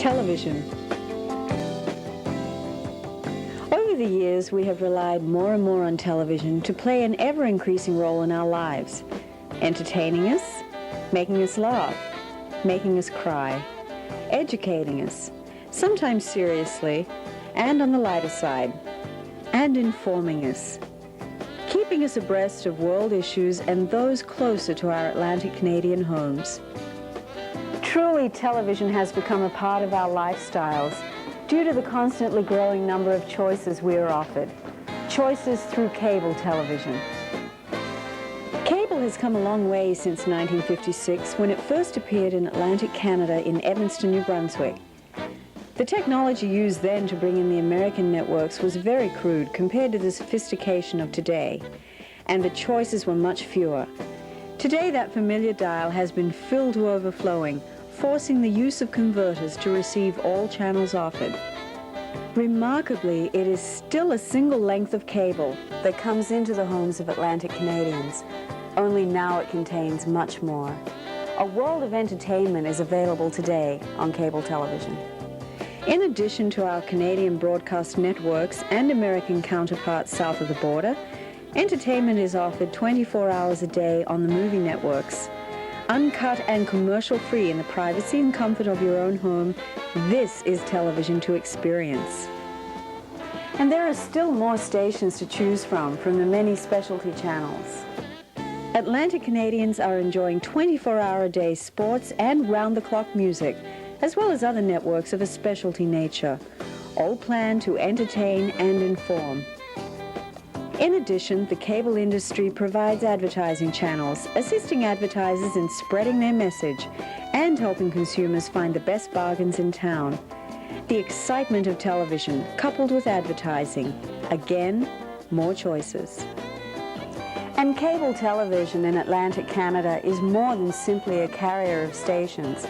Television. Over the years, we have relied more and more on television to play an ever-increasing role in our lives, entertaining us, making us laugh, making us cry, educating us, sometimes seriously, and on the lighter side, and informing us, keeping us abreast of world issues and those closer to our Atlantic Canadian homes. Truly, television has become a part of our lifestyles due to the constantly growing number of choices we are offered. Choices through cable television. Cable has come a long way since 1956, when it first appeared in Atlantic Canada in Evanston, New Brunswick. The technology used then to bring in the American networks was very crude compared to the sophistication of today, and the choices were much fewer. Today, that familiar dial has been filled to overflowing, forcing the use of converters to receive all channels offered. Remarkably, it is still a single length of cable that comes into the homes of Atlantic Canadians, only now it contains much more. A world of entertainment is available today on cable television. In addition to our Canadian broadcast networks and American counterparts south of the border, entertainment is offered 24 hours a day on the movie networks. Uncut and commercial-free in the privacy and comfort of your own home, this is television to experience. And there are still more stations to choose from the many specialty channels. Atlantic Canadians are enjoying 24-hour-a-day sports and round-the-clock music, as well as other networks of a specialty nature, all planned to entertain and inform. In addition, the cable industry provides advertising channels, assisting advertisers in spreading their message and helping consumers find the best bargains in town. The excitement of television, coupled with advertising. Again, more choices. And cable television in Atlantic Canada is more than simply a carrier of stations.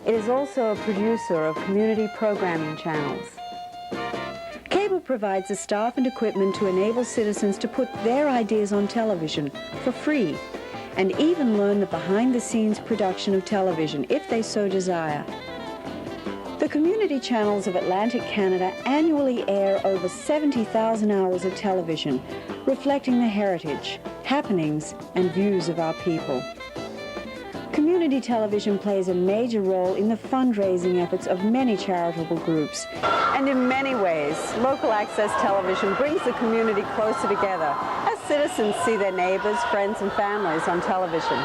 It is also a producer of community programming channels. Cable provides the staff and equipment to enable citizens to put their ideas on television for free and even learn the behind-the-scenes production of television if they so desire. The community channels of Atlantic Canada annually air over 70,000 hours of television, reflecting the heritage, happenings, and views of our people. Community television plays a major role in the fundraising efforts of many charitable groups. And in many ways, local access television brings the community closer together as citizens see their neighbors, friends, and families on television.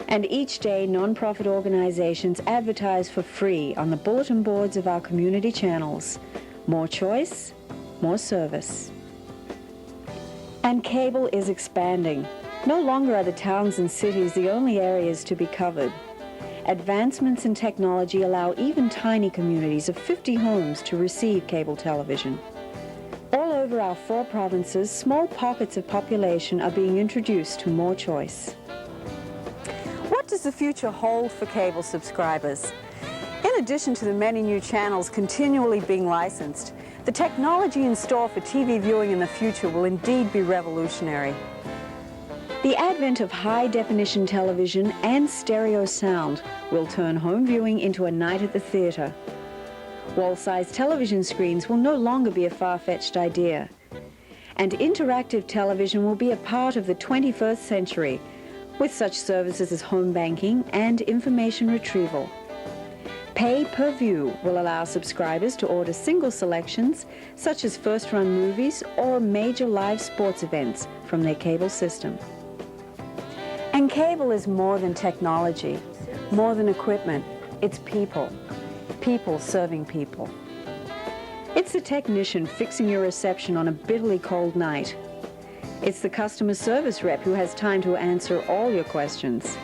And each day, non-profit organizations advertise for free on the bulletin boards of our community channels. More choice, more service. And cable is expanding. No longer are the towns and cities the only areas to be covered. Advancements in technology allow even tiny communities of 50 homes to receive cable television. All over our 4 provinces, small pockets of population are being introduced to more choice. What does the future hold for cable subscribers? In addition to the many new channels continually being licensed, the technology in store for TV viewing in the future will indeed be revolutionary. The advent of high-definition television and stereo sound will turn home viewing into a night at the theater. Wall-sized television screens will no longer be a far-fetched idea. And interactive television will be a part of the 21st century, with such services as home banking and information retrieval. Pay per view will allow subscribers to order single selections, such as first-run movies or major live sports events from their cable system. And cable is more than technology, more than equipment. It's people. People serving people. It's the technician fixing your reception on a bitterly cold night. It's the customer service rep who has time to answer all your questions.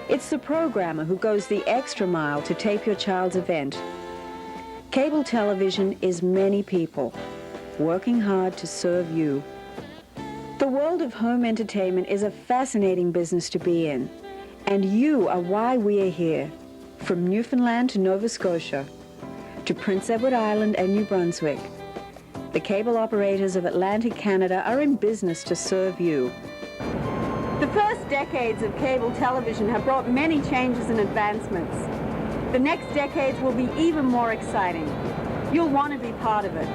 It's the programmer who goes the extra mile to tape your child's event. Cable television is many people working hard to serve you. The world of home entertainment is a fascinating business to be in, and you are why we are here. From Newfoundland to Nova Scotia, to Prince Edward Island and New Brunswick, the cable operators of Atlantic Canada are in business to serve you. The first decades of cable television have brought many changes and advancements. The next decades will be even more exciting. You'll want to be part of it.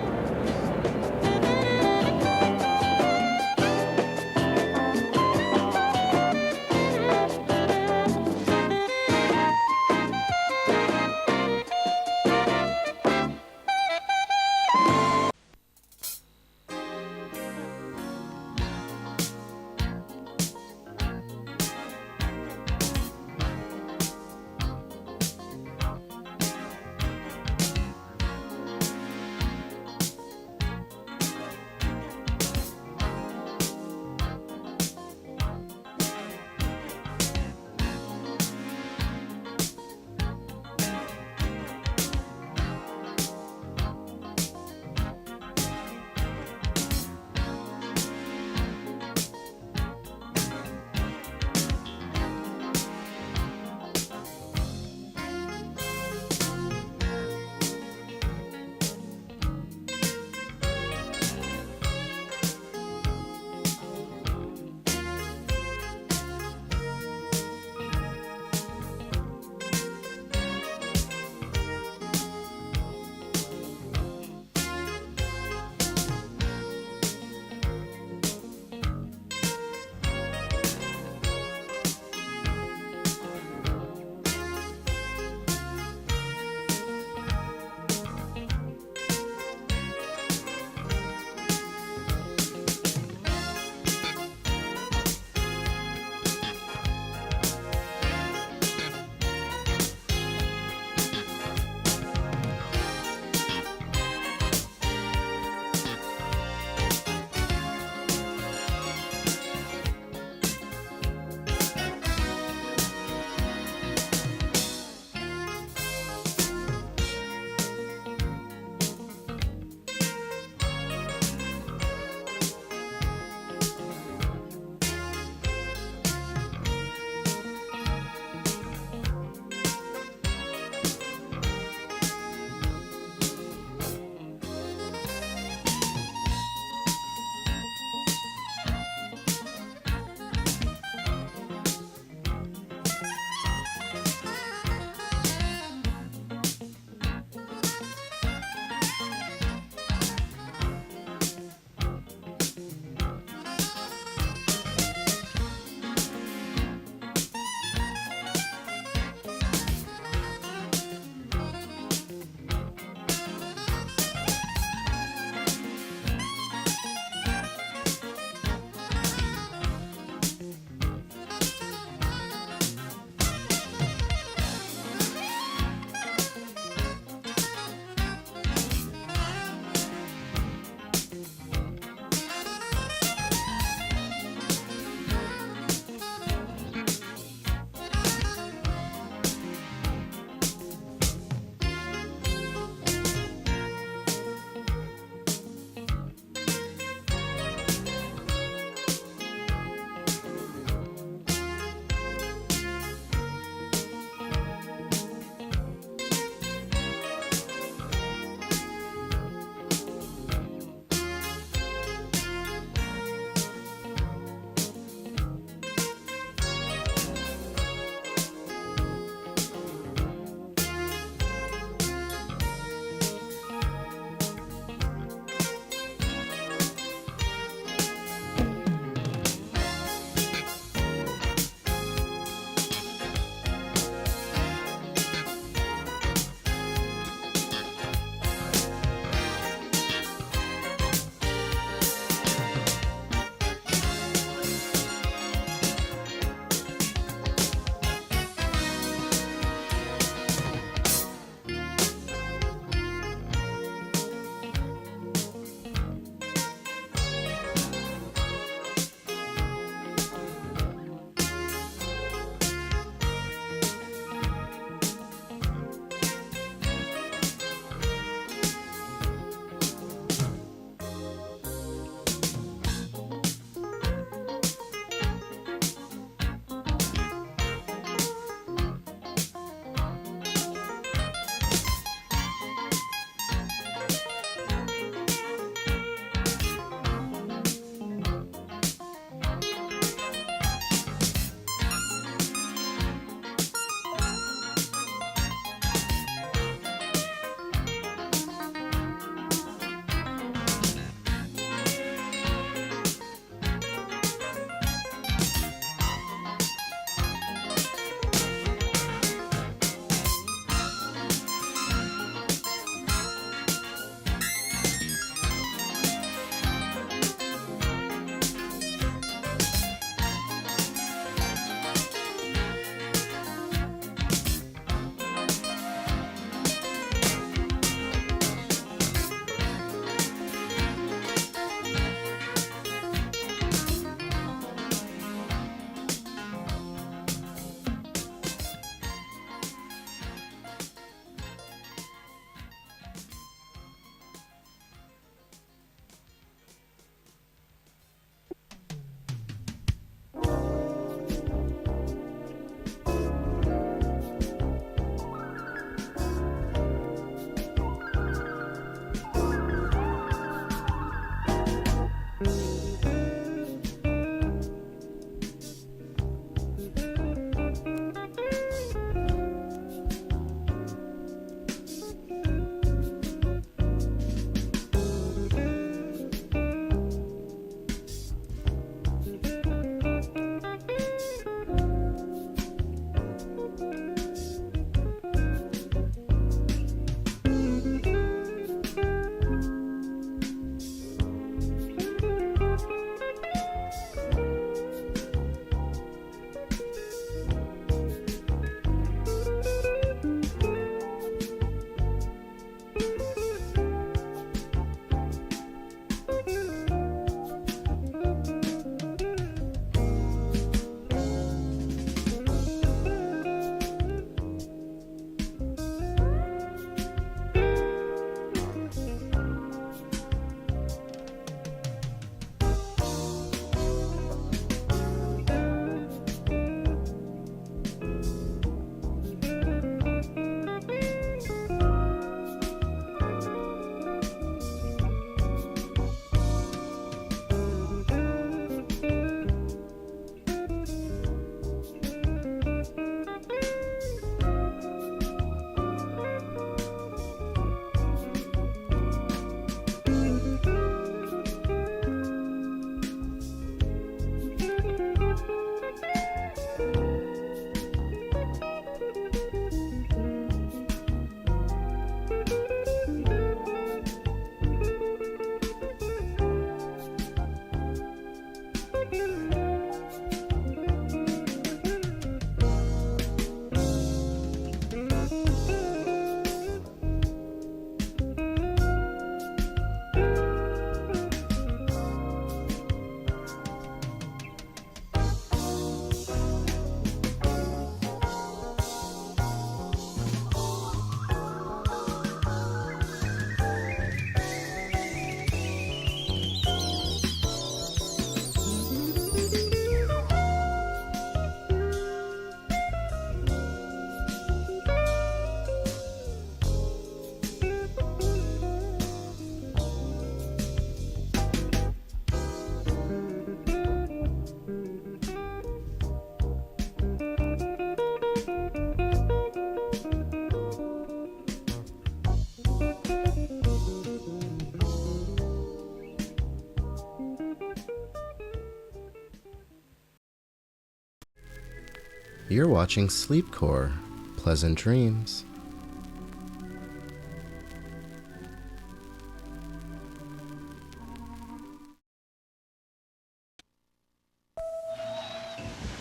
You're watching Sleepcore. Pleasant dreams.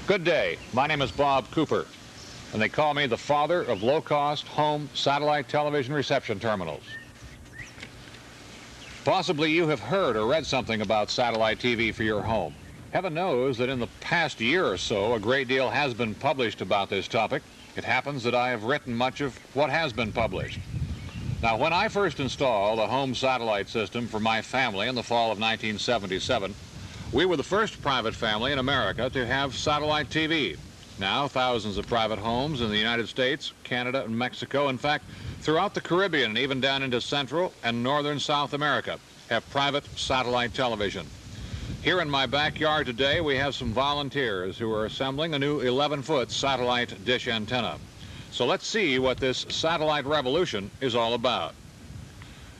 Good day. My name is Bob Cooper, and they call me the father of low-cost home satellite television reception terminals. Possibly you have heard or read something about satellite TV for your home. Heaven knows that in the past year or so, a great deal has been published about this topic. It happens that I have written much of what has been published. Now, when I first installed a home satellite system for my family in the fall of 1977, we were the first private family in America to have satellite TV. Now, thousands of private homes in the United States, Canada, and Mexico, in fact, throughout the Caribbean and even down into Central and Northern South America, have private satellite television. Here in my backyard today, we have some volunteers who are assembling a new 11-foot satellite dish antenna. So let's see what this satellite revolution is all about.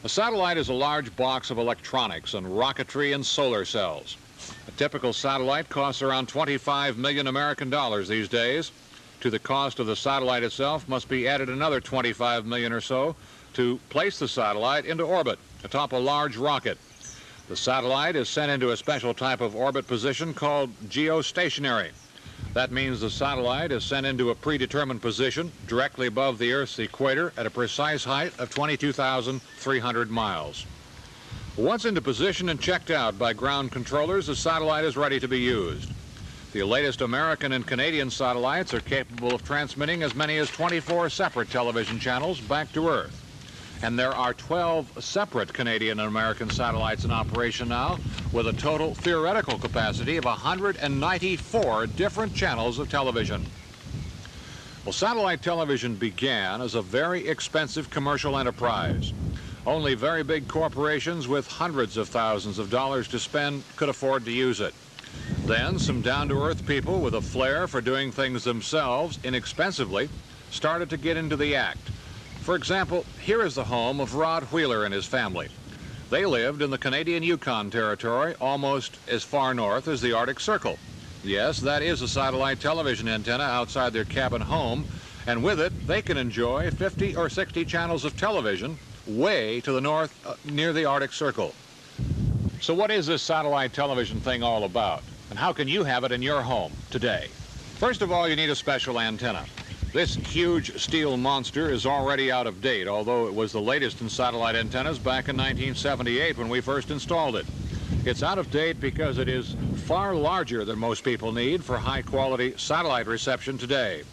A satellite is a large box of electronics and rocketry and solar cells. A typical satellite costs around 25 million American dollars these days. To the cost of the satellite itself must be added another 25 million or so to place the satellite into orbit atop a large rocket. The satellite is sent into a special type of orbit position called geostationary. That means the satellite is sent into a predetermined position directly above the Earth's equator at a precise height of 22,300 miles. Once into position and checked out by ground controllers, the satellite is ready to be used. The latest American and Canadian satellites are capable of transmitting as many as 24 separate television channels back to Earth. And there are 12 separate Canadian and American satellites in operation now, with a total theoretical capacity of 194 different channels of television. Well, satellite television began as a very expensive commercial enterprise. Only very big corporations with hundreds of thousands of dollars to spend could afford to use it. Then some down-to-earth people with a flair for doing things themselves inexpensively started to get into the act. For example, here is the home of Rod Wheeler and his family. They lived in the Canadian Yukon Territory, almost as far north as the Arctic Circle. Yes, that is a satellite television antenna outside their cabin home, and with it, they can enjoy 50 or 60 channels of television way to the north near the Arctic Circle. So what is this satellite television thing all about, and how can you have it in your home today? First of all, you need a special antenna. This huge steel monster is already out of date, although it was the latest in satellite antennas back in 1978 when we first installed it. It's out of date because it is far larger than most people need for high-quality satellite reception today.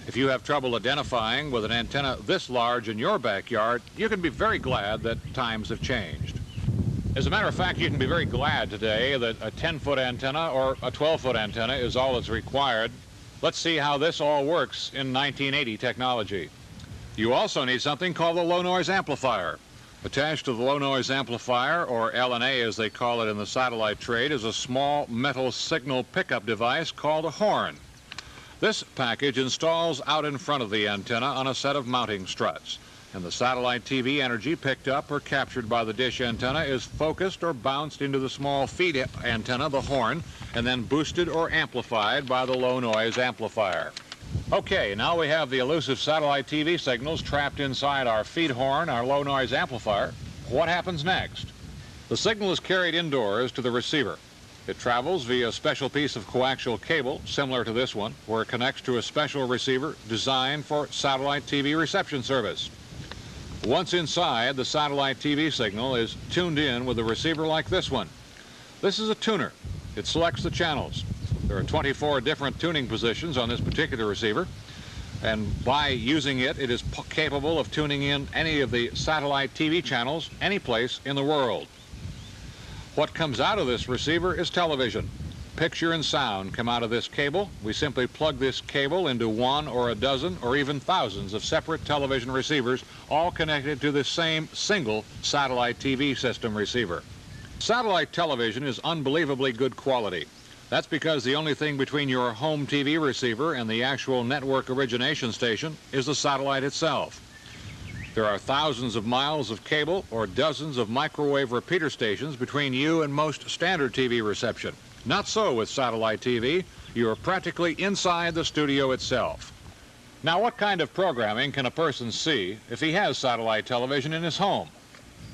If you have trouble identifying with an antenna this large in your backyard, you can be very glad that times have changed. As a matter of fact, you can be very glad today that a 10-foot antenna or a 12-foot antenna is all that's required. Let's see how this all works in 1980 technology. You also need something called the low noise amplifier. Attached to the low noise amplifier, or LNA as they call it in the satellite trade, is a small metal signal pickup device called a horn. This package installs out in front of the antenna on a set of mounting struts, and the satellite TV energy picked up or captured by the dish antenna is focused or bounced into the small feed antenna, the horn, and then boosted or amplified by the low noise amplifier. Okay, now we have the elusive satellite TV signals trapped inside our feed horn, our low noise amplifier. What happens next? The signal is carried indoors to the receiver. It travels via a special piece of coaxial cable, similar to this one, where it connects to a special receiver designed for satellite TV reception service. Once inside, the satellite TV signal is tuned in with a receiver like this one. This is a tuner. It selects the channels. There are 24 different tuning positions on this particular receiver, and by using it, it is capable of tuning in any of the satellite TV channels any place in the world. What comes out of this receiver is television. Picture and sound come out of this cable. We simply plug this cable into one or a dozen or even thousands of separate television receivers, all connected to the same single satellite TV system receiver. Satellite television is unbelievably good quality. That's because the only thing between your home TV receiver and the actual network origination station is the satellite itself. There are thousands of miles of cable or dozens of microwave repeater stations between you and most standard TV reception. Not so with satellite TV. You are practically inside the studio itself. Now, what kind of programming can a person see if he has satellite television in his home?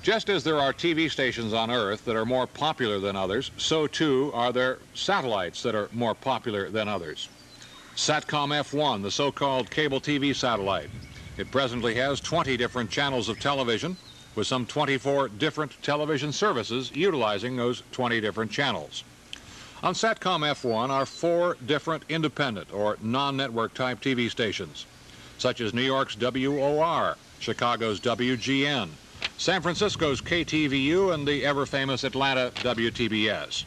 Just as there are TV stations on Earth that are more popular than others, so too are there satellites that are more popular than others. Satcom F1, the so-called cable TV satellite. It presently has 20 different channels of television, with some 24 different television services utilizing those 20 different channels. On Satcom F1 are 4 different independent or non-network type TV stations, such as New York's WOR, Chicago's WGN, San Francisco's KTVU, and the ever-famous Atlanta WTBS.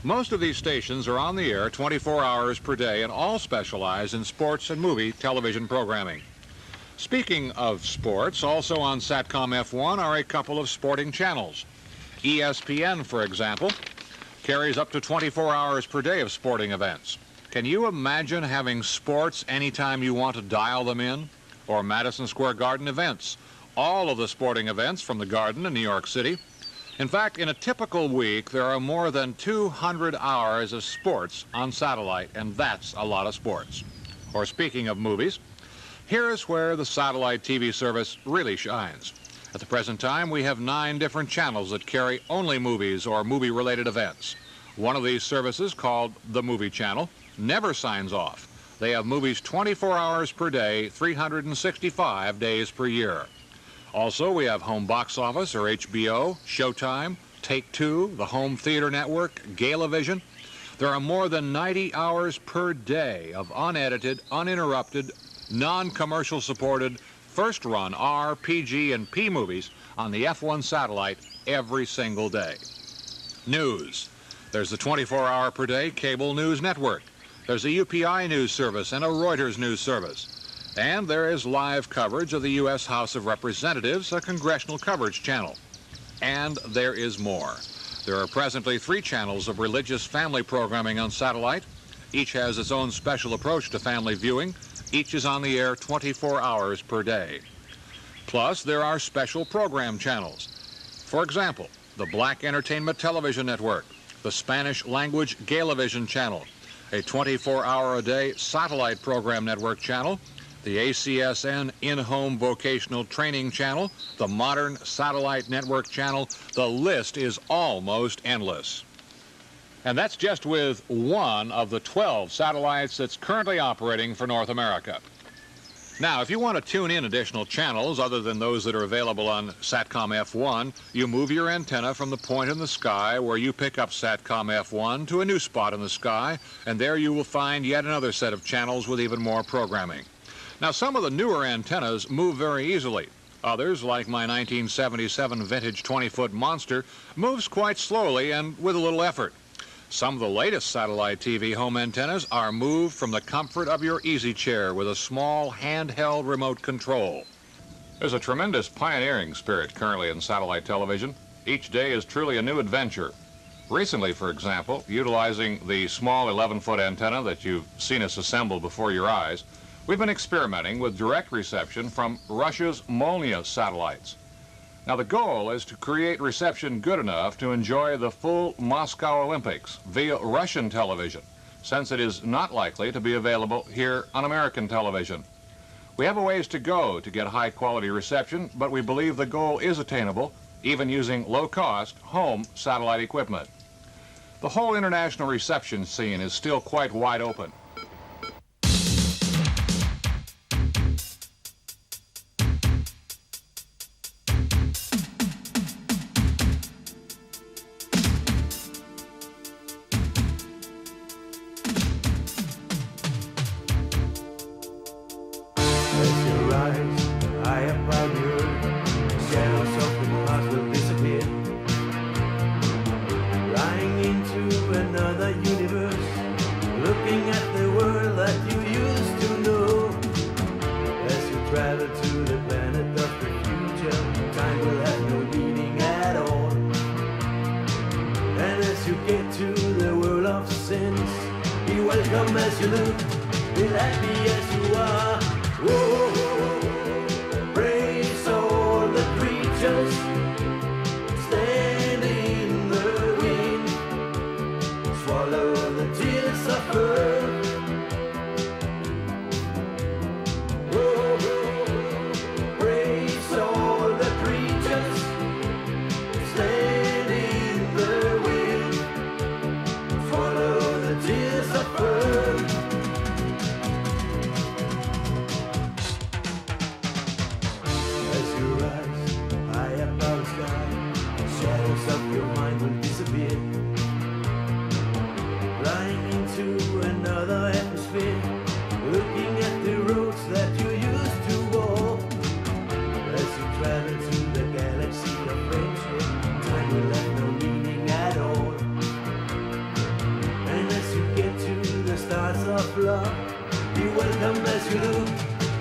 Most of these stations are on the air 24 hours per day and all specialize in sports and movie television programming. Speaking of sports, also on Satcom F1 are a couple of sporting channels. ESPN, for example, carries up to 24 hours per day of sporting events. Can you imagine having sports anytime you want to dial them in? Or Madison Square Garden events. All of the sporting events from the Garden in New York City. In fact, in a typical week, there are more than 200 hours of sports on satellite, and that's a lot of sports. Or speaking of movies, here's where the satellite TV service really shines. At the present time, we have 9 different channels that carry only movies or movie-related events. One of these services, called the Movie Channel, never signs off. They have movies 24 hours per day, 365 days per year. Also, we have Home Box Office, or HBO, Showtime, Take-Two, the Home Theater Network, Galavision. There are more than 90 hours per day of unedited, uninterrupted, non-commercial supported, first-run R, PG, and P movies on the F1 satellite every single day. News. There's the 24-hour per day cable news network. There's a UPI news service and a Reuters news service. And there is live coverage of the U.S. House of Representatives, a congressional coverage channel. And there is more. There are presently 3 channels of religious family programming on satellite. Each has its own special approach to family viewing. Each is on the air 24 hours per day. Plus, there are special program channels. For example, the Black Entertainment Television Network, the Spanish-language Galavision channel, a 24-hour-a-day satellite program network channel, the ACSN In-Home Vocational Training channel, the Modern Satellite Network channel. The list is almost endless. And that's just with one of the 12 satellites that's currently operating for North America. Now, if you want to tune in additional channels other than those that are available on Satcom F1, you move your antenna from the point in the sky where you pick up Satcom F1 to a new spot in the sky, and there you will find yet another set of channels with even more programming. Now, some of the newer antennas move very easily. Others, like my 1977 vintage 20-foot Monster, moves quite slowly and with a little effort. Some of the latest satellite TV home antennas are moved from the comfort of your easy chair with a small handheld remote control. There's a tremendous pioneering spirit currently in satellite television. Each day is truly a new adventure. Recently, for example, utilizing the small 11-foot antenna that you've seen us assemble before your eyes, we've been experimenting with direct reception from Russia's Molniya satellites. Now, the goal is to create reception good enough to enjoy the full Moscow Olympics via Russian television, since it is not likely to be available here on American television. We have a ways to go to get high-quality reception, but we believe the goal is attainable, even using low-cost home satellite equipment. The whole international reception scene is still quite wide open. Welcome as you look, be happy as you are. Whoa, praise all the creatures, stand in the wind, swallow floor. Be welcome as you look,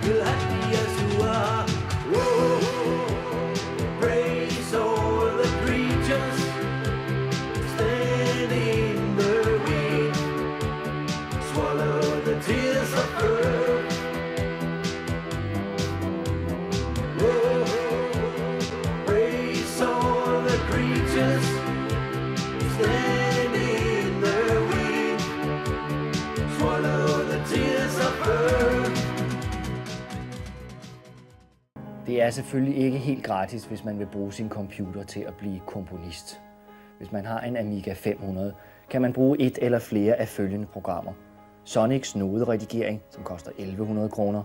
feel happy as you are. Whoa, praise all the creatures standing in the wind. Swallow the tears of earth. Whoa, praise all the creatures standing in the wind. Swallow the tears of earth. Det er selvfølgelig ikke helt gratis, hvis man vil bruge sin computer til at blive komponist. Hvis man har en Amiga 500, kan man bruge et eller flere af følgende programmer. Sonics noderedigering, som koster 1100 kroner.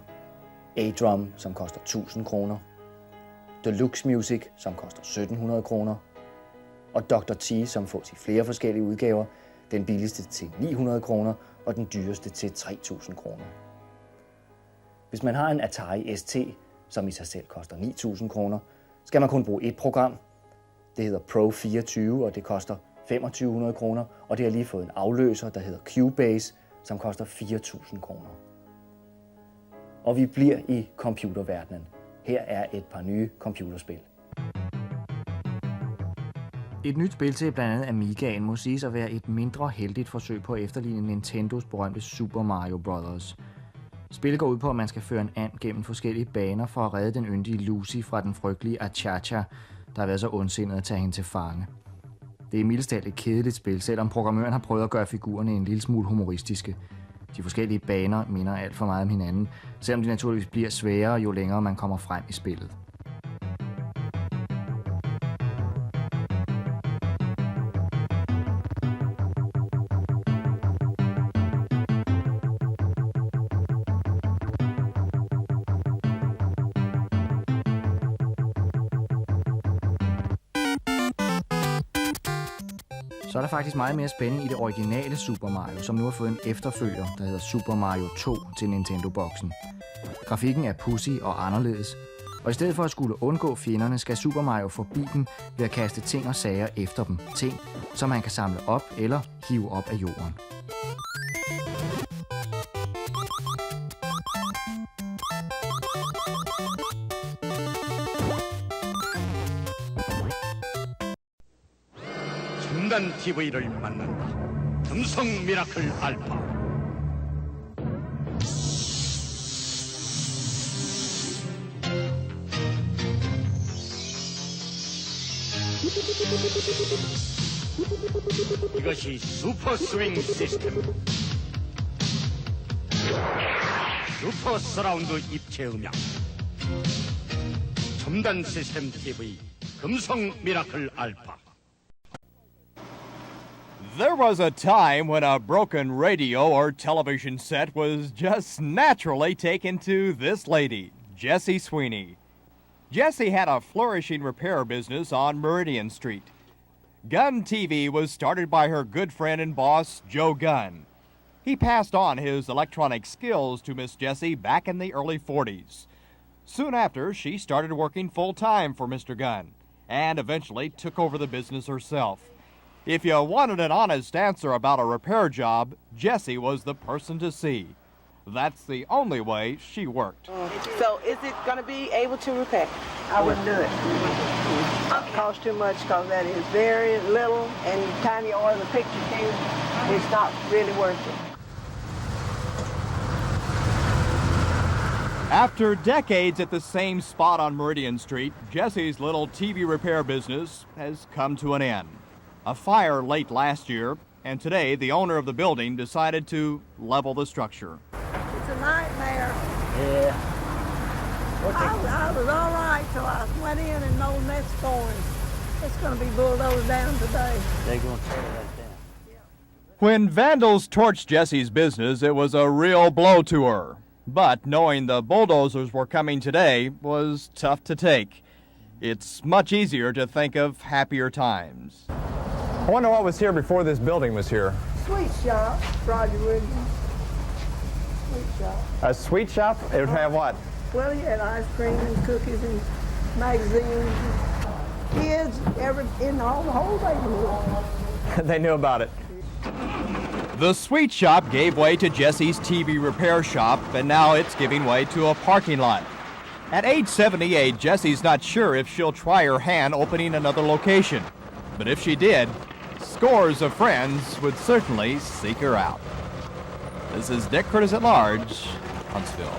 A-Drum, som koster 1000 kroner. Deluxe Music, som koster 1700 kroner. Og Dr. T, som fås i flere forskellige udgaver. Den billigste til 900 kroner og den dyreste til 3000 kroner. Hvis man har en Atari ST, som i sig selv koster 9.000 kroner, skal man kun bruge et program. Det hedder Pro 24, og det koster 2500 kroner, og det har lige fået en afløser, der hedder Cubase, som koster 4.000 kroner. Og vi bliver i computerverdenen. Her er et par nye computerspil. Et nyt spil til blandt andet Amigaen må siges at være et mindre heldigt forsøg på at efterligne Nintendos berømte Super Mario Bros. Spillet går ud på, at man skal føre en and gennem forskellige baner for at redde den yndige Lucy fra den frygtelige Achacha, der har været så ondsindet at tage hende til fange. Det er mildest talt et kedeligt spil, selvom programmøren har prøvet at gøre figurerne en lille smule humoristiske. De forskellige baner minder alt for meget om hinanden, selvom de naturligvis bliver sværere, jo længere man kommer frem i spillet. Så er der faktisk meget mere spænding i det originale Super Mario, som nu har fået en efterfølger, der hedder Super Mario 2 til Nintendo-boksen. Grafikken er pudsy og anderledes, og i stedet for at skulle undgå fjenderne, skal Super Mario forbi dem ved at kaste ting og sager efter dem. Ting, som man kan samle op eller hive op af jorden. 첨단 TV를 만난다. 금성 미라클 알파. 이것이 슈퍼 스윙 시스템. 슈퍼 서라운드 입체 음향. 첨단 시스템 TV 금성 미라클 알파. There was a time when a broken radio or television set was just naturally taken to this lady, Jessie Sweeney. Jessie had a flourishing repair business on Meridian Street. Gunn TV was started by her good friend and boss, Joe Gunn. He passed on his electronic skills to Miss Jessie back in the early 40s. Soon after, she started working full-time for Mr. Gunn and eventually took over the business herself. If you wanted an honest answer about a repair job, Jessie was the person to see. That's the only way she worked. So is it going to be able to repair? I wouldn't do it. It costs too much because that is very little, and time you order the picture came, it's not really worth it. After decades at the same spot on Meridian Street, Jessie's little TV repair business has come to an end. A fire late last year, and today the owner of the building decided to level the structure. It's a nightmare. Yeah. I was all right till I went in and no next going. It's going to be bulldozed down today. They're going to tear that down. When vandals torched Jessie's business, it was a real blow to her. But knowing the bulldozers were coming today was tough to take. It's much easier to think of happier times. I wonder what was here before this building was here. Sweet shop, Roger Williams. Sweet shop. A sweet shop? It would have what? Well, he had ice cream and cookies and magazines and kids in all the whole neighborhood. They knew about it. The sweet shop gave way to Jesse's TV repair shop, and now it's giving way to a parking lot. At age 78, Jesse's not sure if she'll try her hand opening another location. But if she did, scores of friends would certainly seek her out. This is Dick Curtis at Large, Huntsville.